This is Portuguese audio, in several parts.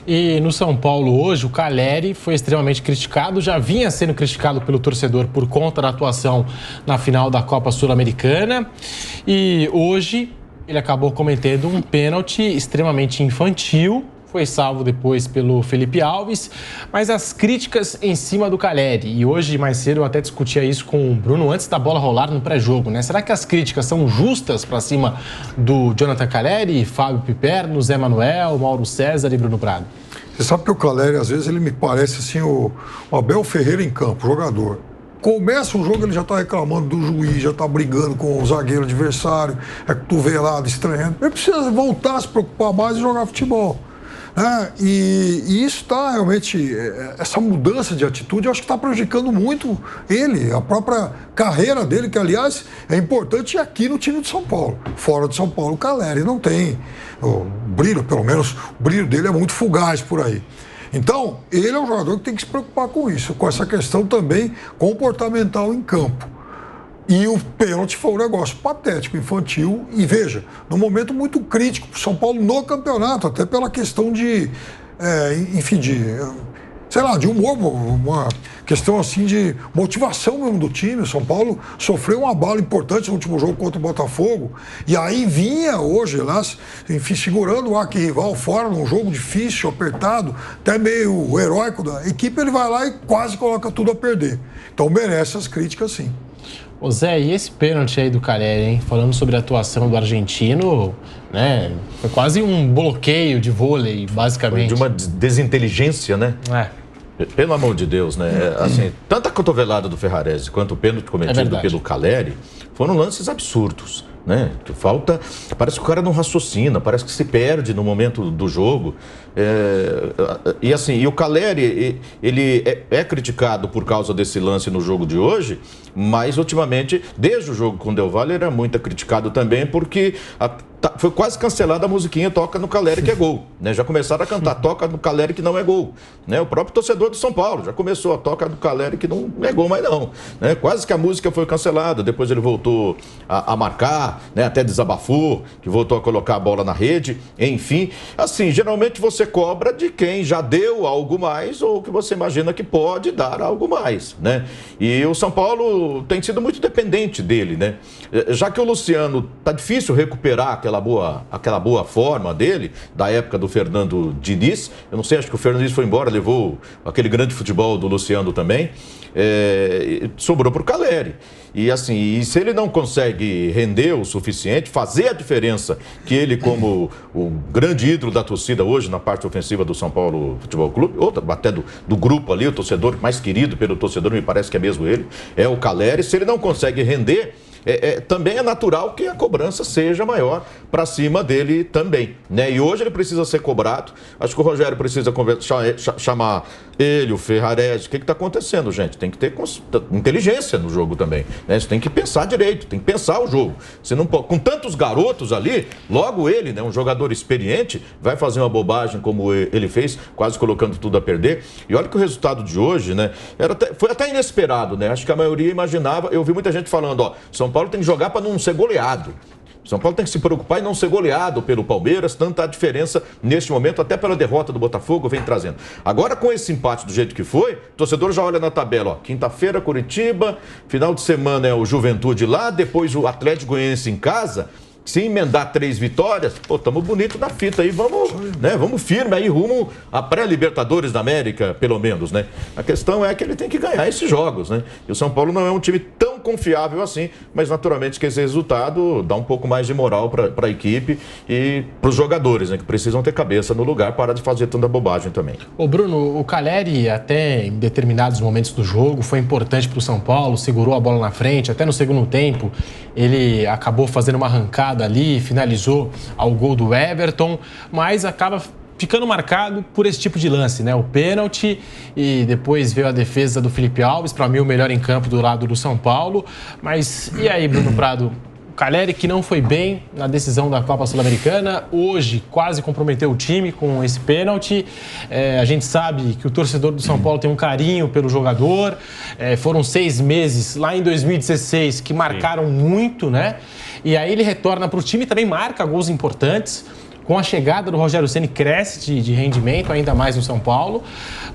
E no São Paulo hoje, o Calleri foi extremamente criticado, já vinha sendo criticado pelo torcedor por conta da atuação na final da Copa Sul-Americana. E hoje ele acabou cometendo um pênalti extremamente infantil. Foi salvo depois pelo Felipe Alves, mas as críticas em cima do Calleri. E hoje, mais cedo, eu até discutia isso com o Bruno antes da bola rolar no pré-jogo, né? Será que as críticas são justas para cima do Jonathan Calleri, Fábio Piperno, Zé Manuel, Mauro César e Bruno Prado? Você sabe que o Calleri, às vezes, ele me parece assim o Abel Ferreira em campo, jogador. Começa o jogo, ele já está reclamando do juiz, já está brigando com o zagueiro adversário, é cotovelado, estranhando. Ele precisa voltar a se preocupar mais e jogar futebol. E isso está realmente, essa mudança de atitude, eu acho que está prejudicando muito ele, a própria carreira dele, que aliás é importante aqui no time de São Paulo. Fora de São Paulo, o Calleri não tem o brilho, pelo menos o brilho dele é muito fugaz por aí. Então, ele é um jogador que tem que se preocupar com isso, com essa questão também comportamental em campo. E o pênalti foi um negócio patético, infantil. E veja, num momento muito crítico para o São Paulo no campeonato, até pela questão de, de humor, uma questão assim de motivação mesmo do time. O São Paulo sofreu uma bala importante no último jogo contra o Botafogo. E aí vinha hoje lá, enfim, segurando o arquirrival fora num jogo difícil, apertado, até meio heróico da equipe. Ele vai lá e quase coloca tudo a perder. Então merece as críticas, sim. Ô Zé, e esse pênalti aí do Calleri, hein? Falando sobre a atuação do argentino, né? Foi quase um bloqueio de vôlei, basicamente. Foi de uma desinteligência, né? Pelo amor de Deus, né? Assim, tanto a cotovelada do Ferrarese quanto o pênalti cometido pelo Calleri foram lances absurdos, né? Que falta... Parece que o cara não raciocina, parece que se perde no momento do jogo. E assim, e o Calleri, ele é criticado por causa desse lance no jogo de hoje, mas ultimamente, desde o jogo com o Del Valle, era muito criticado também porque foi quase cancelada a musiquinha Toca no Calleri que é gol, né? Já começaram a cantar Toca no Calleri que não é gol, né? O próprio torcedor do São Paulo já começou a Toca no Calleri que não é gol mais não, né? Quase que a música foi cancelada, depois ele voltou a marcar, né? Até desabafou, que voltou a colocar a bola na rede, enfim. Assim, geralmente você cobra de quem já deu algo mais ou que você imagina que pode dar algo mais, né? E o São Paulo tem sido muito dependente dele, né? Já que o Luciano tá difícil recuperar aquela boa forma dele, da época do Fernando Diniz. Eu não sei, acho que o Fernando Diniz foi embora, levou aquele grande futebol do Luciano também. Sobrou para o Calleri. E assim, se ele não consegue render o suficiente, fazer a diferença que ele, como o grande ídolo da torcida hoje na parte ofensiva do São Paulo Futebol Clube, ou até do grupo ali, o torcedor mais querido pelo torcedor, me parece que é mesmo ele, é o Calleri. Se ele não consegue render, também é natural que a cobrança seja maior para cima dele também, né? E hoje ele precisa ser cobrado. Acho que o Rogério precisa chamar ele, o Ferrarese. O que está acontecendo, gente? Tem que ter inteligência no jogo também, né? Você tem que pensar direito, tem que pensar o jogo. Você não pode, com tantos garotos ali, logo ele, né, um jogador experiente, vai fazer uma bobagem como ele fez, quase colocando tudo a perder. E olha que o resultado de hoje, né, foi até inesperado, né? Acho que a maioria imaginava. Eu vi muita gente falando, São Paulo tem que jogar para não ser goleado. São Paulo tem que se preocupar em não ser goleado pelo Palmeiras, tanta a diferença neste momento, até pela derrota do Botafogo, vem trazendo. Agora, com esse empate do jeito que foi, o torcedor já olha na tabela, quinta-feira, Curitiba, final de semana é o Juventude lá, depois o Atlético Goianiense em casa. Se emendar 3 vitórias, estamos bonito na fita aí, vamos firme aí, rumo a pré-Libertadores da América, pelo menos, né? A questão é que ele tem que ganhar esses jogos, né? E o São Paulo não é um time tão confiável assim, mas naturalmente que esse resultado dá um pouco mais de moral para a equipe e para os jogadores, né? Que precisam ter cabeça no lugar para de fazer tanta bobagem também. Ô Bruno, o Calleri até em determinados momentos do jogo foi importante para o São Paulo, segurou a bola na frente, até no segundo tempo ele acabou fazendo uma arrancada ali, finalizou ao gol do Everton, mas acaba ficando marcado por esse tipo de lance, né? O pênalti e depois veio a defesa do Felipe Alves, para mim o melhor em campo do lado do São Paulo. Mas e aí, Bruno Prado? O Calleri que não foi bem na decisão da Copa Sul-Americana, hoje quase comprometeu o time com esse pênalti. A gente sabe que o torcedor do São Paulo tem um carinho pelo jogador. Foram 6 meses lá em 2016 que marcaram muito, né? E aí ele retorna para o time e também marca gols importantes. Com a chegada do Rogério Ceni cresce de rendimento, ainda mais no São Paulo.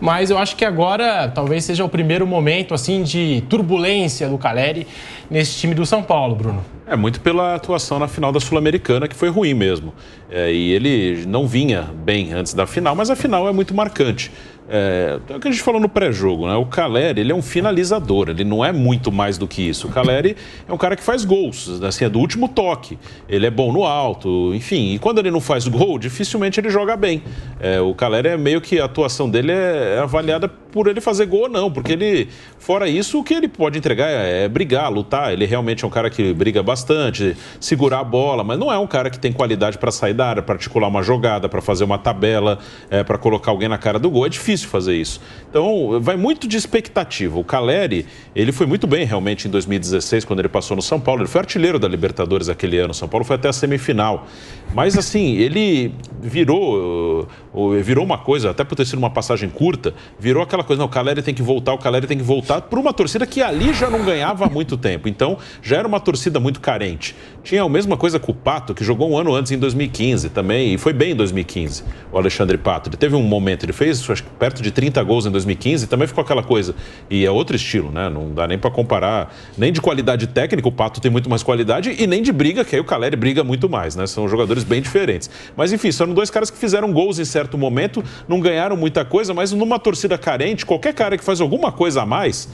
Mas eu acho que agora talvez seja o primeiro momento assim de turbulência do Calleri nesse time do São Paulo, Bruno. É muito pela atuação na final da Sul-Americana, que foi ruim mesmo. E ele não vinha bem antes da final, mas a final é muito marcante. É o que a gente falou no pré-jogo, né? O Calleri, ele é um finalizador, ele não é muito mais do que isso. O Calleri é um cara que faz gols, assim, é do último toque. Ele é bom no alto, enfim. E quando ele não faz gol, dificilmente ele joga bem. O Calleri é meio que a atuação dele é avaliada por ele fazer gol ou não, porque ele, fora isso, o que ele pode entregar é brigar, lutar. Ele realmente é um cara que briga bastante, segurar a bola, mas não é um cara que tem qualidade para sair da área, para articular uma jogada, para fazer uma tabela, para colocar alguém na cara do gol. É difícil fazer isso. Então, vai muito de expectativa. O Calleri, ele foi muito bem realmente em 2016, quando ele passou no São Paulo. Ele foi artilheiro da Libertadores aquele ano. O São Paulo foi até a semifinal. Mas, assim, ele virou uma coisa, até por ter sido uma passagem curta, virou aquela coisa, não, o Calleri tem que voltar para uma torcida que ali já não ganhava há muito tempo. Então, já era uma torcida muito carente. Tinha a mesma coisa com o Pato, que jogou um ano antes, em 2015 também, e foi bem em 2015, o Alexandre Pato. Ele teve um momento, ele fez, acho que perto de 30 gols em 2015, também ficou aquela coisa. E é outro estilo, né? Não dá nem para comparar, nem de qualidade técnica, o Pato tem muito mais qualidade, e nem de briga, que aí o Calleri briga muito mais, né? São jogadores bem diferentes. Mas, enfim, são dois caras que fizeram gols em certo momento, não ganharam muita coisa, mas numa torcida carente, qualquer cara que faz alguma coisa a mais,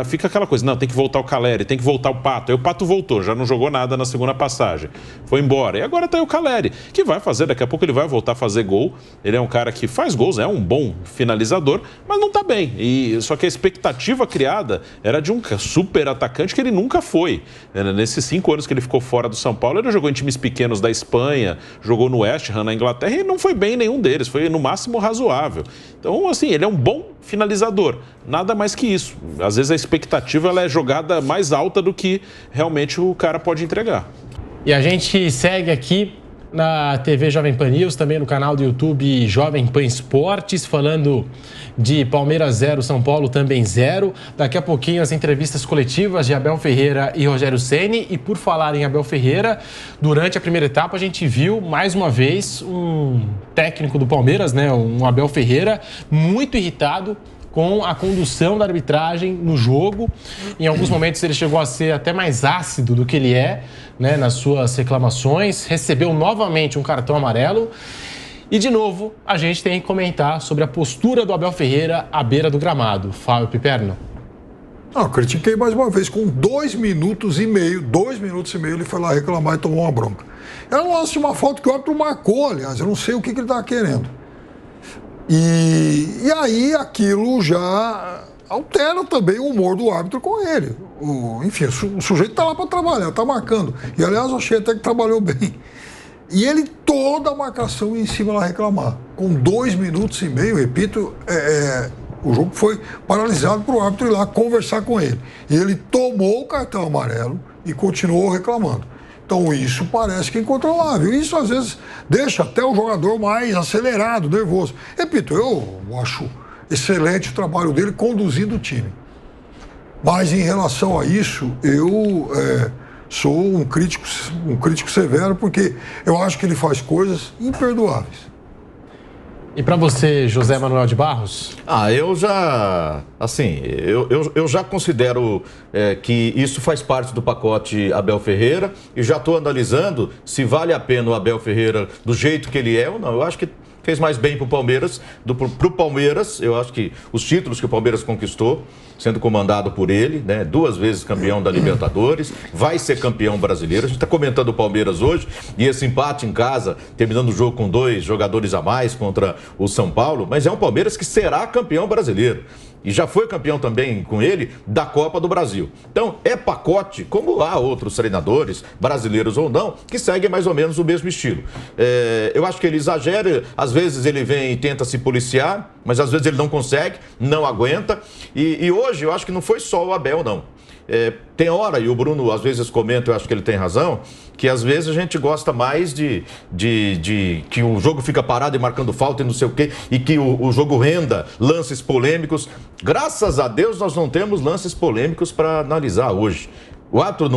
fica aquela coisa, não, tem que voltar o Calleri, tem que voltar o Pato. Aí o Pato voltou, já não jogou nada na segunda passagem, foi embora. E agora tá aí o Calleri, que vai fazer, daqui a pouco ele vai voltar a fazer gol. Ele é um cara que faz gols, é um bom finalizador, mas não tá bem. Só que a expectativa criada era de um super atacante que ele nunca foi. Nesses 5 anos que ele ficou fora do São Paulo, ele jogou em times pequenos da Espanha, jogou no West Ham, na Inglaterra, e não foi bem em nenhum deles, foi no máximo razoável. Então, assim, ele é um bom finalizador, nada mais que isso. Às vezes a expectativa ela é jogada mais alta do que realmente o cara pode entregar. E a gente segue aqui na TV Jovem Pan News, também no canal do YouTube Jovem Pan Esportes, falando de Palmeiras 0, São Paulo também 0. Daqui a pouquinho as entrevistas coletivas de Abel Ferreira e Rogério Ceni. E por falar em Abel Ferreira, durante a primeira etapa a gente viu mais uma vez um técnico do Palmeiras, né, um Abel Ferreira, muito irritado com a condução da arbitragem no jogo. Em alguns momentos ele chegou a ser até mais ácido do que ele é, né, nas suas reclamações. Recebeu novamente um cartão amarelo. E, de novo, a gente tem que comentar sobre a postura do Abel Ferreira à beira do gramado. Fábio Piperno. Não, critiquei mais uma vez. Com 2 minutos e meio, ele foi lá reclamar e tomou uma bronca. Era um lance de uma falta que o árbitro marcou, aliás. Eu não sei o que ele estava querendo. E aí aquilo já altera também o humor do árbitro com ele. Enfim, o sujeito está lá para trabalhar, está marcando. E, aliás, eu achei até que trabalhou bem. E ele, toda a marcação em cima lá reclamar. Com 2 minutos e meio, repito, o jogo foi paralisado para o árbitro ir lá conversar com ele. E ele tomou o cartão amarelo e continuou reclamando. Então isso parece que é incontrolável. Isso às vezes deixa até o jogador mais acelerado, nervoso. Repito, eu acho excelente o trabalho dele conduzindo o time. Mas em relação a isso, eu sou um crítico severo, porque eu acho que ele faz coisas imperdoáveis. E para você, José Manuel de Barros? Eu já, assim, eu já considero que isso faz parte do pacote Abel Ferreira e já estou analisando se vale a pena o Abel Ferreira do jeito que ele é ou não. Eu acho que fez mais bem para o Palmeiras, eu acho que os títulos que o Palmeiras conquistou, sendo comandado por ele, né, 2 vezes campeão da Libertadores, vai ser campeão brasileiro. A gente está comentando o Palmeiras hoje e esse empate em casa, terminando o jogo com 2 jogadores a mais contra o São Paulo, mas é um Palmeiras que será campeão brasileiro. E já foi campeão também com ele da Copa do Brasil. Então, é pacote, como há outros treinadores, brasileiros ou não, que seguem mais ou menos o mesmo estilo. Eu acho que ele exagera, às vezes ele vem e tenta se policiar, mas às vezes ele não consegue, não aguenta. E hoje eu acho que não foi só o Abel, não. Tem hora, e o Bruno às vezes comenta, eu acho que ele tem razão, que às vezes a gente gosta mais de que o jogo fica parado e marcando falta e não sei o quê, e que o jogo renda lances polêmicos. Graças a Deus nós não temos lances polêmicos para analisar hoje. O árbitro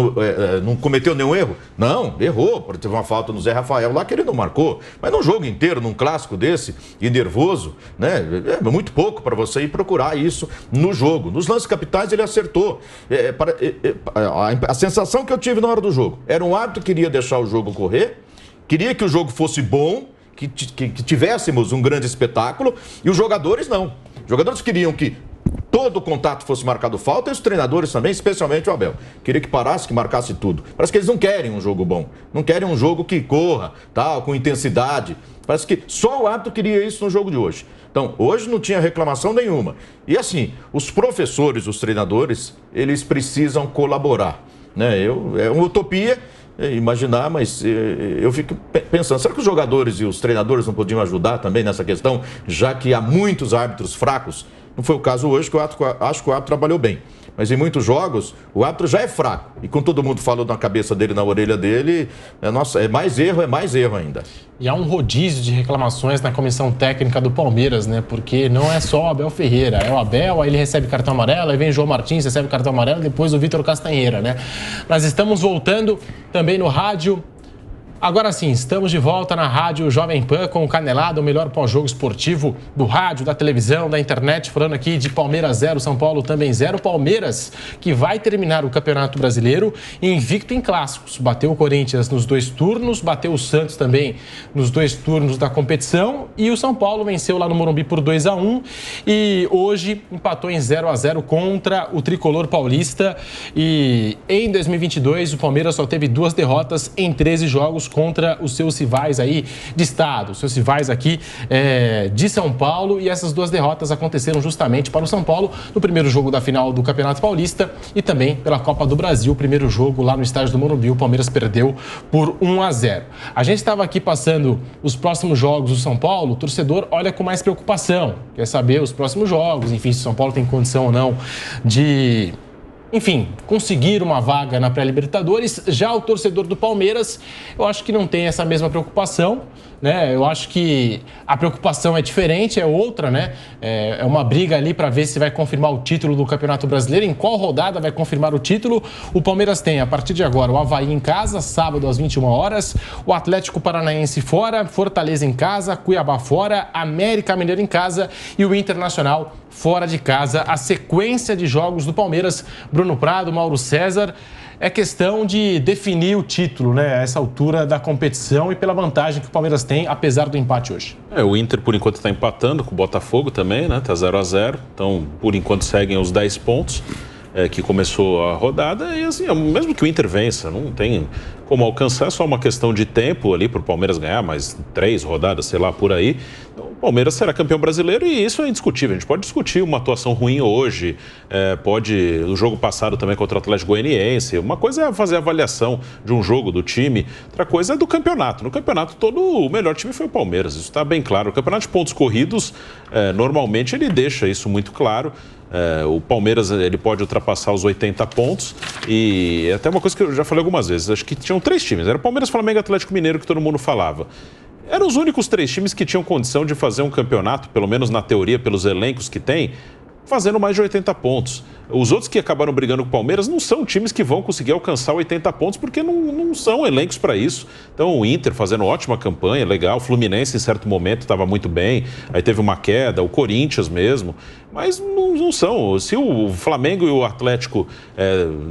não cometeu nenhum erro? Não, errou, porque teve uma falta no Zé Rafael lá que ele não marcou. Mas num jogo inteiro, num clássico desse, e nervoso, né? É muito pouco para você ir procurar isso no jogo. Nos lances capitais ele acertou. A sensação que eu tive na hora do jogo era um árbitro que queria deixar o jogo correr, queria que o jogo fosse bom, que tivéssemos um grande espetáculo, e os jogadores não. Os jogadores queriam que todo o contato fosse marcado falta, e os treinadores também, especialmente o Abel. Queria que parasse, que marcasse tudo. Parece que eles não querem um jogo bom. Não querem um jogo que corra, tal, com intensidade. Parece que só o árbitro queria isso no jogo de hoje. Então, hoje não tinha reclamação nenhuma. E assim, os professores, os treinadores, eles precisam colaborar, né? É uma utopia imaginar, mas eu fico pensando, será que os jogadores e os treinadores não podiam ajudar também nessa questão, já que há muitos árbitros fracos? Não foi o caso hoje, que acho que o árbitro trabalhou bem. Mas em muitos jogos, o árbitro já é fraco. E com todo mundo falando na cabeça dele, na orelha dele, é mais erro ainda. E há um rodízio de reclamações na comissão técnica do Palmeiras, né? Porque não é só o Abel Ferreira. É o Abel, aí ele recebe cartão amarelo, aí vem João Martins, recebe cartão amarelo, depois o Vitor Castanheira, né? Nós estamos voltando também no rádio. Agora sim, estamos de volta na Rádio Jovem Pan com o Canelado, o melhor pós-jogo esportivo do rádio, da televisão, da internet, falando aqui de Palmeiras 0, São Paulo também 0. Palmeiras que vai terminar o Campeonato Brasileiro invicto em clássicos. Bateu o Corinthians nos 2 turnos, bateu o Santos também nos 2 turnos da competição e o São Paulo venceu lá no Morumbi por 2-1 e hoje empatou em 0-0 contra o Tricolor Paulista. E em 2022 o Palmeiras só teve 2 derrotas em 13 jogos contra os seus rivais aí de estado, os seus rivais aqui de São Paulo, e essas 2 derrotas aconteceram justamente para o São Paulo no primeiro jogo da final do Campeonato Paulista e também pela Copa do Brasil, o primeiro jogo lá no estádio do Morumbi, o Palmeiras perdeu por 1-0. A gente estava aqui passando os próximos jogos do São Paulo, o torcedor olha com mais preocupação, quer saber os próximos jogos, enfim, se o São Paulo tem condição ou não de... enfim, conseguir uma vaga na pré-Libertadores. Já o torcedor do Palmeiras, eu acho que não tem essa mesma preocupação, né? Eu acho que a preocupação é diferente, é outra, né? É uma briga ali para ver se vai confirmar o título do Campeonato Brasileiro, em qual rodada vai confirmar o título. O Palmeiras tem, a partir de agora, o Avaí em casa, sábado às 21 horas, o Atlético Paranaense fora, Fortaleza em casa, Cuiabá fora, América Mineiro em casa e o Internacional fora de casa. A sequência de jogos do Palmeiras, Bruno Prado, Mauro César, é questão de definir o título, né, a essa altura da competição e pela vantagem que o Palmeiras tem, apesar do empate hoje. O Inter, por enquanto, está empatando com o Botafogo também, né, tá 0-0, então, por enquanto, seguem os 10 pontos que começou a rodada, e assim, mesmo que o Inter vença, não tem como alcançar, é só uma questão de tempo ali para o Palmeiras ganhar mais 3 rodadas, sei lá, por aí. Então, o Palmeiras será campeão brasileiro e isso é indiscutível. A gente pode discutir uma atuação ruim hoje, o jogo passado também contra o Atlético Goianiense. Uma coisa é fazer a avaliação de um jogo, do time, outra coisa é do campeonato. No campeonato todo, o melhor time foi o Palmeiras, isso está bem claro. O campeonato de pontos corridos, normalmente ele deixa isso muito claro. O Palmeiras ele pode ultrapassar os 80 pontos e até uma coisa que eu já falei algumas vezes, acho que tinham 3 times, era Palmeiras, Flamengo e Atlético Mineiro, que todo mundo falava. Eram os únicos 3 times que tinham condição de fazer um campeonato, pelo menos na teoria, pelos elencos que tem, fazendo mais de 80 pontos. Os outros que acabaram brigando com o Palmeiras não são times que vão conseguir alcançar 80 pontos, porque não são elencos para isso. Então o Inter fazendo ótima campanha, legal. O Fluminense em certo momento estava muito bem, aí teve uma queda, o Corinthians mesmo. Mas não são. Se o Flamengo e o Atlético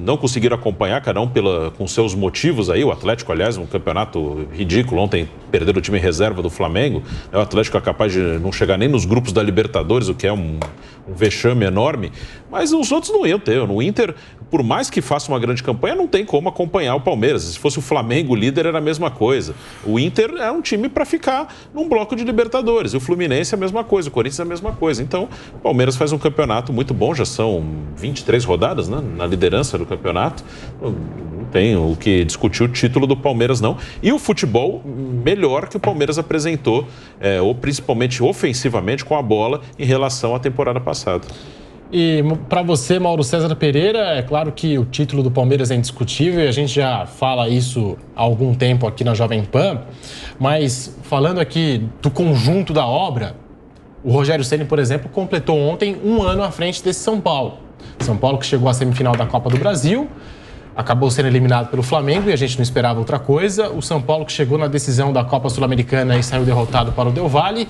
não conseguiram acompanhar, cada um com seus motivos aí, o Atlético, aliás, um campeonato ridículo, ontem perderam o time reserva do Flamengo, o Atlético é capaz de não chegar nem nos grupos da Libertadores, o que é um vexame enorme, mas os outros não iam ter. No Inter, por mais que faça uma grande campanha, não tem como acompanhar o Palmeiras. Se fosse o Flamengo líder, era a mesma coisa. O Inter é um time para ficar num bloco de Libertadores. O Fluminense é a mesma coisa, o Corinthians é a mesma coisa. Então, o Palmeiras faz um campeonato muito bom, já são 23 rodadas, né, na liderança do campeonato. Não tem o que discutir o título do Palmeiras, não. E o futebol melhor que o Palmeiras apresentou, ou principalmente ofensivamente com a bola, em relação à temporada passada. E para você, Mauro César Pereira, é claro que o título do Palmeiras é indiscutível e a gente já fala isso há algum tempo aqui na Jovem Pan, mas falando aqui do conjunto da obra, o Rogério Ceni, por exemplo, completou ontem 1 ano à frente desse São Paulo. São Paulo que chegou à semifinal da Copa do Brasil, acabou sendo eliminado pelo Flamengo e a gente não esperava outra coisa. O São Paulo que chegou na decisão da Copa Sul-Americana e saiu derrotado para o Del Valle.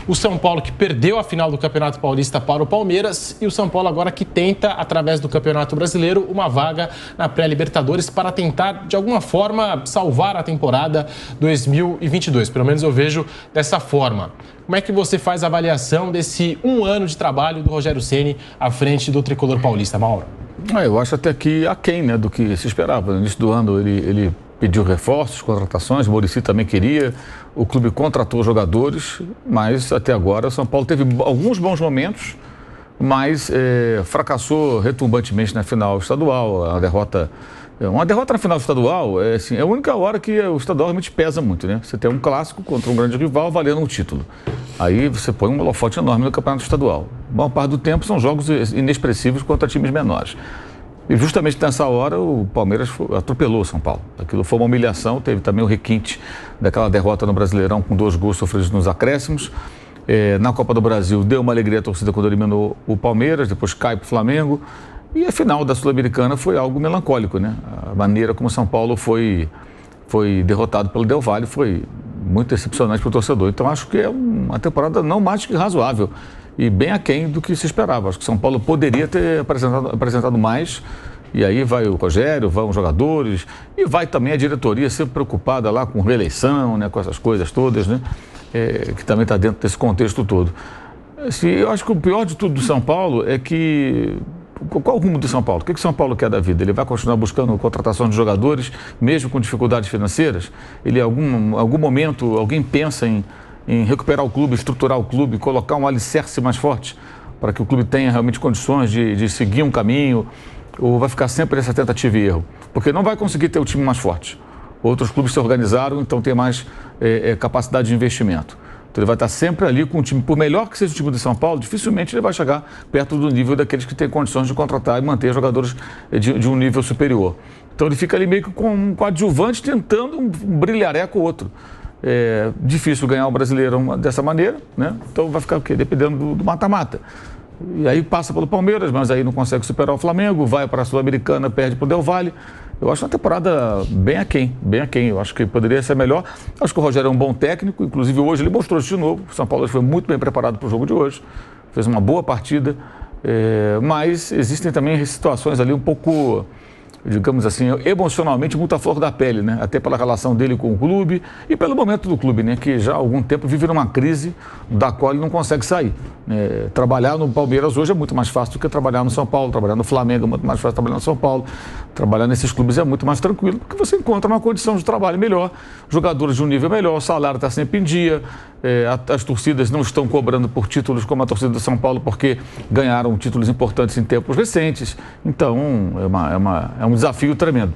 O São Paulo que perdeu a final do Campeonato Paulista para o Palmeiras. E o São Paulo agora que tenta, através do Campeonato Brasileiro, uma vaga na pré-Libertadores para tentar, de alguma forma, salvar a temporada 2022. Pelo menos eu vejo dessa forma. Como é que você faz a avaliação desse 1 ano de trabalho do Rogério Ceni à frente do tricolor paulista, Mauro? Eu acho até que aquém, né, do que se esperava. No início do ano ele pediu reforços, contratações, o Muricy também queria, o clube contratou jogadores, mas até agora o São Paulo teve alguns bons momentos, mas fracassou retumbantemente na final estadual. Uma derrota na final estadual é a única hora que o estadual realmente pesa muito, né? Você tem um clássico contra um grande rival valendo um título. Aí você põe um holofote enorme no campeonato estadual. A maior parte do tempo são jogos inexpressivos contra times menores. E justamente nessa hora o Palmeiras atropelou o São Paulo. Aquilo foi uma humilhação, teve também o requinte daquela derrota no Brasileirão com 2 gols sofridos nos acréscimos. Na Copa do Brasil deu uma alegria à torcida quando eliminou o Palmeiras, depois cai para o Flamengo. E a final da Sul-Americana foi algo melancólico, né? A maneira como o São Paulo foi derrotado pelo Del Valle foi muito decepcionante para o torcedor. Então acho que é uma temporada não mais que razoável e bem aquém do que se esperava. Acho que o São Paulo poderia ter apresentado mais. E aí vai o Rogério, vão os jogadores e vai também a diretoria sempre preocupada lá com reeleição, né? Com essas coisas todas, né? Que também está dentro desse contexto todo. Assim, eu acho que o pior de tudo do São Paulo é que... Qual o rumo do São Paulo? O que o São Paulo quer da vida? Ele vai continuar buscando contratação de jogadores, mesmo com dificuldades financeiras? Ele, em algum momento, alguém pensa em recuperar o clube, estruturar o clube, colocar um alicerce mais forte para que o clube tenha realmente condições de seguir um caminho? Ou vai ficar sempre nessa tentativa e erro? Porque não vai conseguir ter o time mais forte. Outros clubes se organizaram, então tem mais capacidade de investimento. Então ele vai estar sempre ali com o time, por melhor que seja o time do São Paulo, dificilmente ele vai chegar perto do nível daqueles que têm condições de contratar e manter jogadores de um nível superior. Então ele fica ali meio que com um coadjuvante tentando um brilhareco ou outro. É difícil ganhar o Brasileirão dessa maneira, né? Então vai ficar o quê? Dependendo do mata-mata. E aí passa pelo Palmeiras, mas aí não consegue superar o Flamengo, vai para a Sul-Americana, perde para o Del Valle. Eu acho uma temporada bem aquém. Eu acho que poderia ser melhor. Acho que o Rogério é um bom técnico, inclusive hoje ele mostrou isso de novo. O São Paulo foi muito bem preparado para o jogo de hoje, fez uma boa partida, mas existem também situações ali um pouco, digamos assim, emocionalmente muito à flor da pele, né? Até pela relação dele com o clube e pelo momento do clube, né? Que já há algum tempo vive numa crise da qual ele não consegue sair. Trabalhar no Palmeiras hoje é muito mais fácil do que trabalhar no São Paulo, trabalhar no Flamengo é muito mais fácil trabalhar no São Paulo. Trabalhar nesses clubes é muito mais tranquilo, porque você encontra uma condição de trabalho melhor, jogadores de um nível melhor, o salário está sempre em dia, as torcidas não estão cobrando por títulos como a torcida do São Paulo, porque ganharam títulos importantes em tempos recentes. Então, é um desafio tremendo.